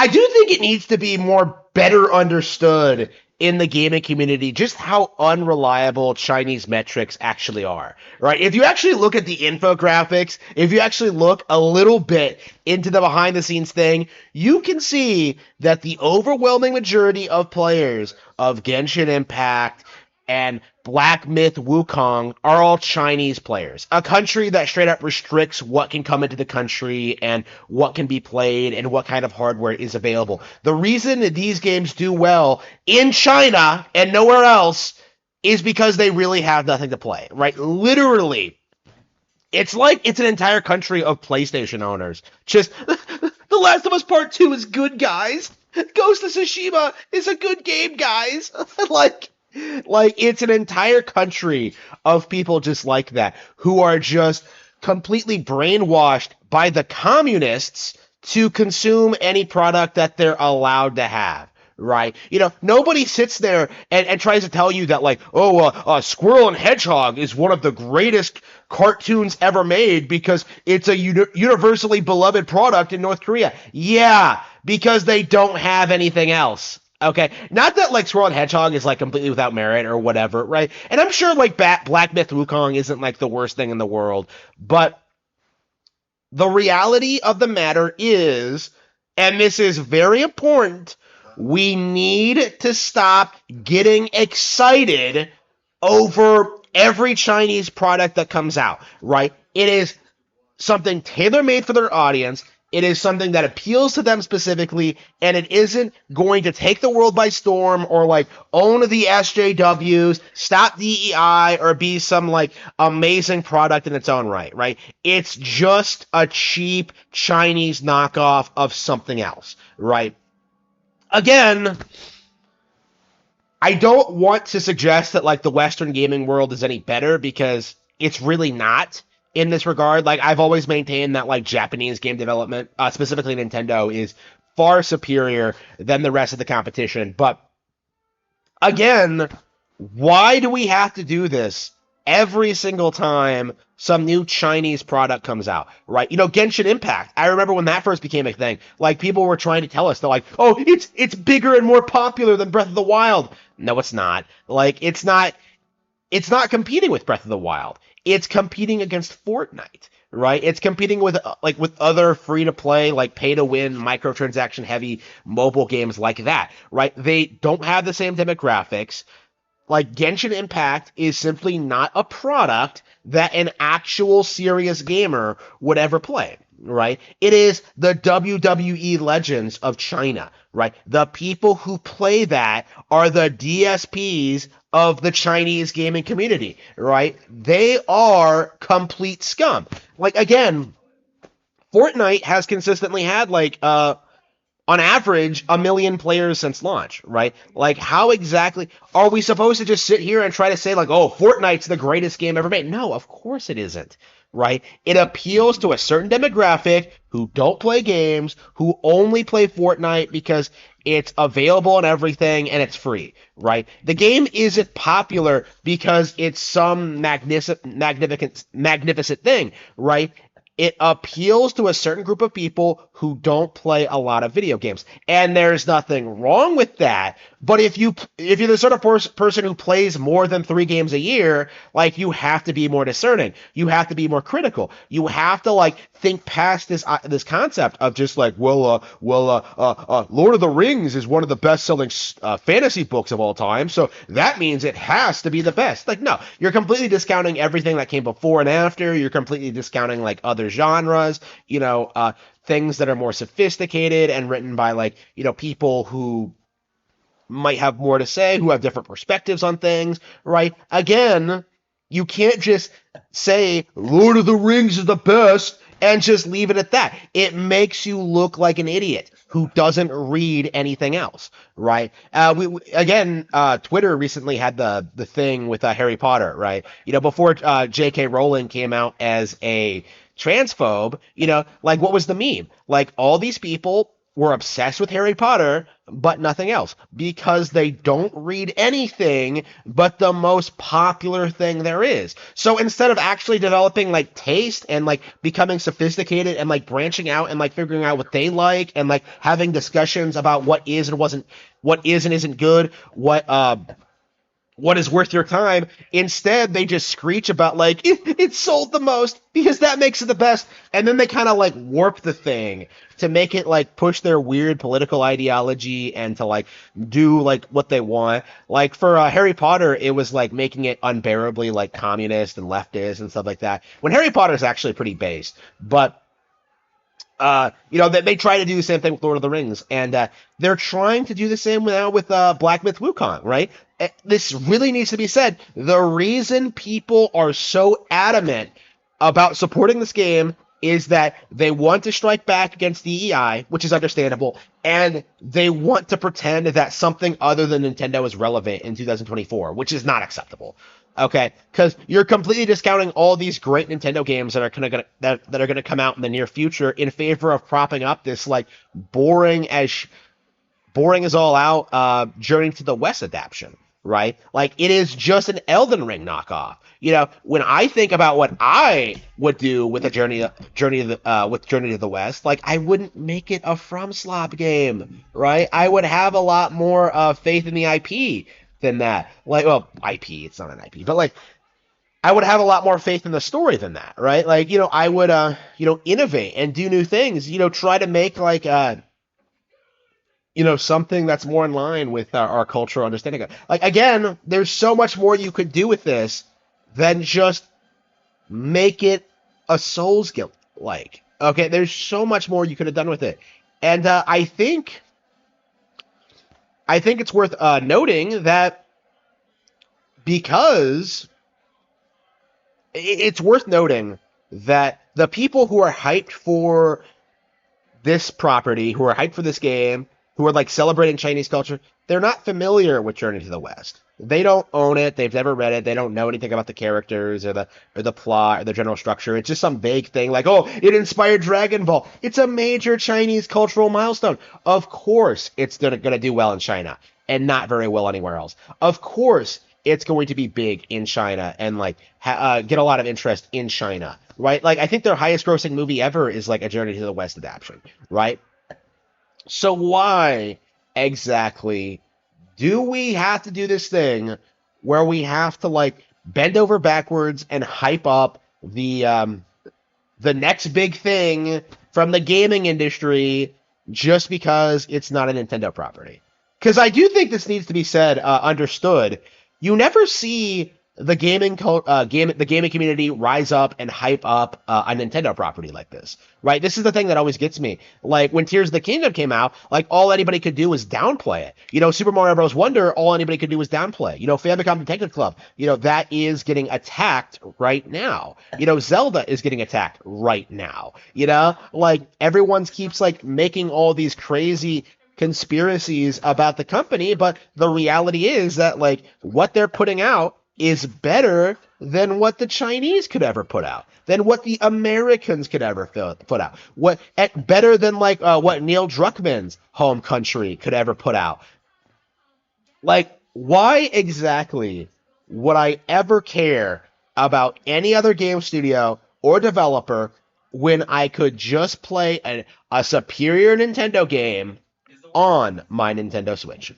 I do think it needs to be more better understood in the gaming community just how unreliable Chinese metrics actually are, right? If you actually look at the infographics, if you actually look a little bit into the behind the scenes thing, you can see that the overwhelming majority of players of Genshin Impact and Black Myth Wukong are all Chinese players. A country that straight up restricts what can come into the country and what can be played and what kind of hardware is available. The reason that these games do well in China and nowhere else is because they really have nothing to play, right? Literally, it's like it's an entire country of PlayStation owners. Just The Last of Us Part 2 is good, guys. Ghost of Tsushima is a good game, guys. like it's an entire country of people just like that who are just completely brainwashed by the communists to consume any product that they're allowed to have. Right, nobody sits there and tries to tell you that Squirrel and Hedgehog is one of the greatest cartoons ever made because it's a universally beloved product in North Korea. Yeah, because they don't have anything else. Okay, not that Squirrel and Hedgehog is completely without merit or whatever, right? And I'm sure Black Myth Wukong isn't the worst thing in the world, but the reality of the matter is, and this is very important, we need to stop getting excited over every Chinese product that comes out, right? It is something tailor-made for their audience. It is something that appeals to them specifically, and it isn't going to take the world by storm or own the SJWs, stop DEI, or be some amazing product in its own right? It's just a cheap Chinese knockoff of something else, right? Again, I don't want to suggest that the Western gaming world is any better because it's really not in this regard. I've always maintained that Japanese game development, specifically Nintendo, is far superior than the rest of the competition. But again, why do we have to do this every single time some new Chinese product comes out, right? Genshin Impact. I remember when that first became a thing. People were trying to tell us, they're oh, it's bigger and more popular than Breath of the Wild. No, it's not. It's not competing with Breath of the Wild. It's competing against Fortnite, right? It's competing with with other free-to-play, pay-to-win, microtransaction-heavy mobile games like that, right? They don't have the same demographics. Genshin Impact is simply not a product that an actual serious gamer would ever play, right? It is the WWE Legends of China, right? The people who play that are the DSPs of the Chinese gaming community, right? They are complete scum. Again, Fortnite has consistently had on average, 1 million players since launch, right? How exactly are we supposed to just sit here and try to say, oh, Fortnite's the greatest game ever made? No, of course it isn't, right? It appeals to a certain demographic who don't play games, who only play Fortnite because it's available and everything, and it's free, right? The game isn't popular because it's some magnificent thing, right? It appeals to a certain group of people who don't play a lot of video games. And there's nothing wrong with that. But if you're the sort of person who plays more than 3 games a year, you have to be more discerning. You have to be more critical. You have to think past this concept of just Lord of the Rings is one of the best-selling fantasy books of all time, so that means it has to be the best. No, you're completely discounting everything that came before and after. You're completely discounting other genres, things that are more sophisticated and written by people who might have more to say, who have different perspectives on things, right? Again, you can't just say Lord of the Rings is the best and just leave it at that. It makes you look like an idiot who doesn't read anything else, right? Twitter recently had the thing with Harry Potter, right? Before J.K. Rowling came out as a transphobe, what was the meme? All these people were obsessed with Harry Potter, but nothing else, because they don't read anything but the most popular thing there is. So instead of actually developing like taste and like becoming sophisticated and like branching out and like figuring out what they like and like having discussions about what is and isn't good, what is worth your time. Instead, they just screech about like it sold the most because that makes it the best, and then they kind of like warp the thing to make it like push their weird political ideology and to like do like what they want. Like for Harry Potter, it was like making it unbearably like communist and leftist and stuff like that. When Harry Potter is actually pretty based, but they try to do the same thing with Lord of the Rings, and they're trying to do the same now with Black Myth Wukong, right? This really needs to be said. The reason people are so adamant about supporting this game is that they want to strike back against DEI, which is understandable, and they want to pretend that something other than Nintendo is relevant in 2024, which is not acceptable. Okay, because you're completely discounting all these great Nintendo games that are gonna come out in the near future in favor of propping up this like boring as all out Journey to the West adaptation, right? Like it is just an Elden Ring knockoff. When I think about what I would do with a Journey to the West, like I wouldn't make it a From Slop game, right? I would have a lot more faith in the IP than that. Like, well, IP, it's not an IP, but like I would have a lot more faith in the story than that, right? Like, I would innovate and do new things, try to make like something that's more in line with our cultural understanding. Like, again, there's so much more you could do with this than just make it a Souls game. Like, okay, there's so much more you could have done with it. And I think it's worth noting that because it's worth noting that the people who are hyped for this property, who are hyped for this game, who are like celebrating Chinese culture, they're not familiar with Journey to the West. They don't own it. They've never read it. They don't know anything about the characters or the plot or the general structure. It's just some vague thing like, oh, it inspired Dragon Ball. It's a major Chinese cultural milestone. Of course, it's gonna do well in China and not very well anywhere else. Of course, it's going to be big in China and like get a lot of interest in China, right? Like I think their highest grossing movie ever is like a Journey to the West adaptation, right? So why exactly do we have to do this thing where we have to like bend over backwards and hype up the next big thing from the gaming industry just because it's not a Nintendo property? Because I do think this needs to be said, understood. You never see the gaming community rise up and hype up a Nintendo property like this, right? This is the thing that always gets me. Like when Tears of the Kingdom came out, like all anybody could do was downplay it. Super Mario Bros. Wonder, all anybody could do was downplay. Famicom Detective Club, that is getting attacked right now. Zelda is getting attacked right now. Like everyone keeps like making all these crazy conspiracies about the company, but the reality is that like what they're putting out is better than what the Chinese could ever put out, than what the Americans could ever put out, better than like what Neil Druckmann's home country could ever put out. Like, why exactly would I ever care about any other game studio or developer when I could just play a superior Nintendo game on my Nintendo Switch?